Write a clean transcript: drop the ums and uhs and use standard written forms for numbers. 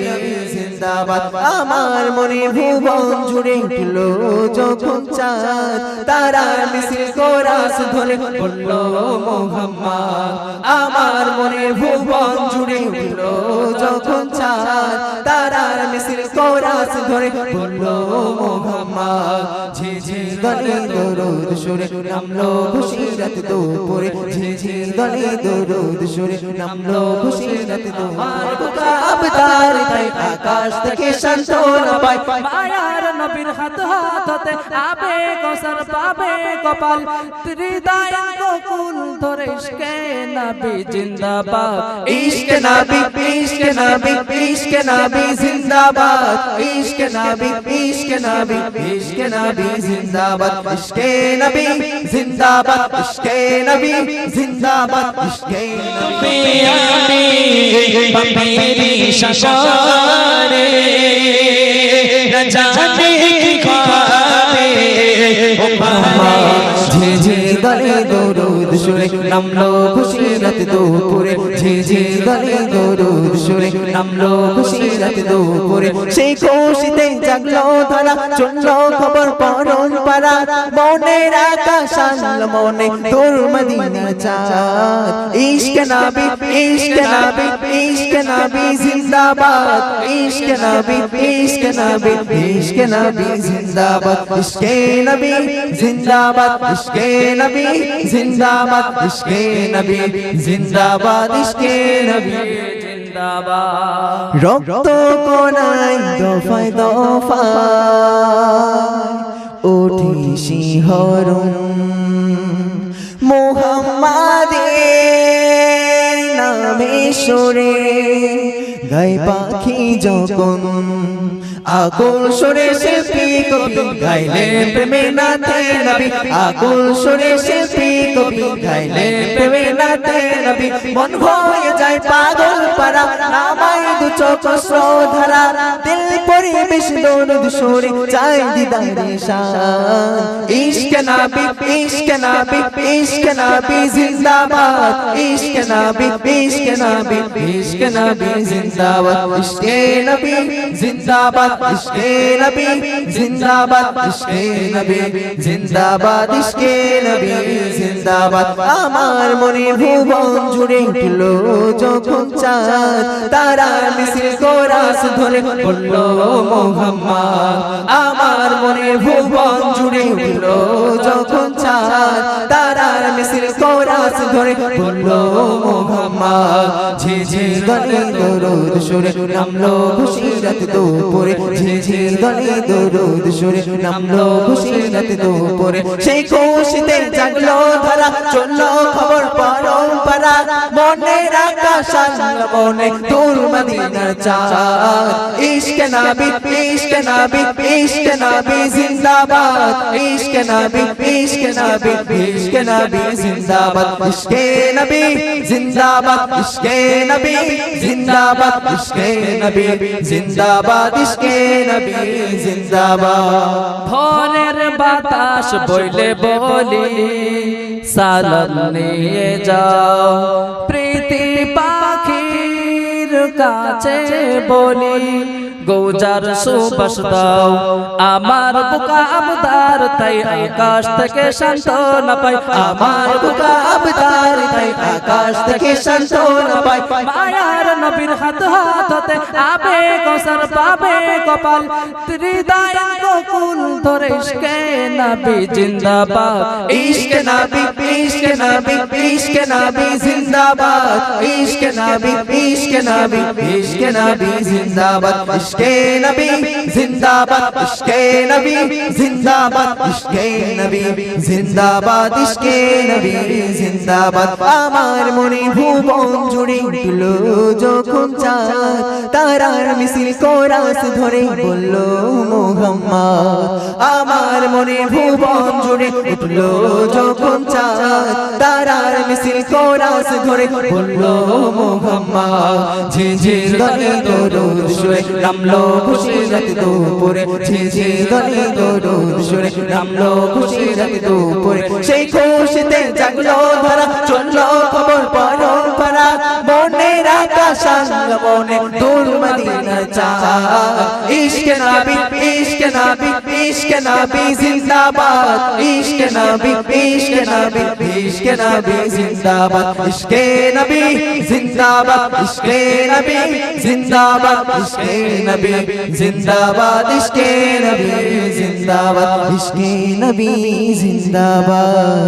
নবী জিন্দাবাদ আমার মনের ভুবন জুড়ে উঠলো যখন চাঁদ তারার মিছিল কোরাস ধরে বলল মুহাম্মদ আমার মনের ভুবন জুড়ে উঠলো যখন চাঁদ তারার মিছিল কোরাস ধরে বলল মুহাম্মদ ঝিঝি গলে দরুদ সুরে নামলো খুশিরত দুপুরে ঝিঝি গলে দরুদ সুরে নামলো খুশিরত দুপুরে কাবতার তাই আকাশ থেকে সান্তনা পায় মায়ার নবীর হাত হাতে আবে গোসর পাবে কপাল হৃদয় গোকুল ধরে ইশকে নবী জিন্দাবাদ ইশকে নবী ইশকে নবী ইশকে নবী জিন্দাবাদ ইশকে নবী ইশকে নবী ইশকে নবী জিন্দাবাদ ইশকে নবী জিন্দাবাদ ইশকে নবী জিন্দাবাদ ইশকে নবী আমি বম্বেরি শাশারে না জানে কি খাবে ও বাবা ঝিঝি গলে দরুদ সুরে নামলো খুশিরত দুপুরে ঝিঝি গলে দরুদ সুরে নামলো খুশিরত দুপুরে সেই খুশিতে জাগলো ধরা চললো খবর পরম্পরা মনের আকাশ আনলো মনে তোর মদিনার চাঁদ ইশকে নবী ইশকে নবী ইশকে নবী জিন্দাবাদ ইশকে নবী ইশকে নবী ইশকে নবী জিন্দাবাদ ইশকে নবী জিন্দাবাদ ইশকে নবী জিন্দাবাদ ইশকে নবী জিন্দাবাদ ইশকে নবী জিন্দাবাদ রক্ত কোনাই দফায় দফায় ওঠে শিহরণ মুহাম্মাদের নামে সরে গায় পাখি যখন আকুল সুরে শিল্পী কবি গাইলে প্রেমে নাতে নবী আকুল সুরে শিল্পী কবি গাইলে প্রেমে নাতে নবী মন হয়ে যায় পাগল পারা নামাই দু চোখ শ্রোধারা দিল পরিবেশ দরুদ সুরে চাই দিদারে শান ইশকে নবী ইশকে নবী ইশকে নবী জিন্দাবাদ ইশকে নবী ইশকে নবী ইশকে নবী জিন্দাবাদ ইশকে নবী জিন্দাবাদ ইশকে নবী জিন্দাবাদ ইশকে নবী জিন্দাবাদ ইশকে নবী জিন্দাবাদ আমার মনের ভুবন জুড়ে উঠলো যখন চাঁদ তারার মিছিল কোরাস ধরে বলল মুহাম্মদ আমার মনের ভুবন জুড়ে উঠলো যখন চাঁদ তারার মিছিল কোরাস ধরে বলল মুহাম্মদ ঝিঝি গলে দরুদ সুরে নামলো খুশিরত দুপুরে ঝিঝি গলে দরুদ সুরে নামলো খুশিরত দুপুরে সেই খুশিতে জাগলো ধরা চললো খবর পরম্পরা মনের আকাশ আনলো মনে তোর মদিনার চাঁদ ইশকে নবী ইশকে নবী ইশকে নবী জিন্দাবাদ ইশকে নবী ইশকে নবী ইশকে নবী জিন্দাবাদ ইশকে নবী জিন্দাবাদ ইশকে নবী জিন্দাবাদ ইশকে নবী জিন্দাবাদ ইশকে নবী জিন্দাবাদ ভোরের বাতাস বইলে বলি সালাম নিয়ে যাও প্রীতি পাখির কাছে বলি গোজার সুবাস দাও আমার বুকা আবদার তাই আকাশ থেকে সান্তনা পাই আমার বুকা আবদার তাই আকাশ থেকে সান্তনা পাই মায়ার নবীর হাত হাতে আবে গোসর পাবে কপাল হৃদয় গোকুল ধরে ইশকে নবী জিন্দাবাদ ইশকে নবী ইশকে নবী ইশকে নবী জিন্দাবাদ ইশকে নবী ইশকে নবী ইশকে নবী জিন্দাবাদ ইশকে নবী জিন্দাবাদ ইশকে নবী জিন্দাবাদ ইশকে নবী জিন্দাবাদ ইশকে নবী জিন্দাবাদ আমার মনে ভুবন জুড়ে উঠলো যখন চাঁদ তারার মিছিল কোরাস ধরে বলল মুহাম্মদ আমার মনে ভুবন জুড়ে উঠলো যখন চাঁদ তারার মিছিল কোরাস ধরে বলল মুহাম্মদ ঝিঝি গলে দরুদ সুরে নামলো খুশিরত দুপুরে ঝিঝি গলে দরুদ সুরে নামলো খুশিরত দুপুরে সেই খুশিতে জাগলো ধরা চললো খবর পরম্পরা মনের আকাশ সঙ্গমনে দূর মদিনা চাই ইশকে নবী ইশকে নবী ইশকে নবী জিন্দাবাদ ইশকে নবী ইশকে নবী ইশকে নবী জিন্দাবাদ ইশকে নবী জিন্দাবাদ ইশকে নবী জিন্দাবাদ ইশকে নবী জিন্দাবাদ ইশকে নবী জিন্দাবাদ ইশকে নবী জিন্দাবাদ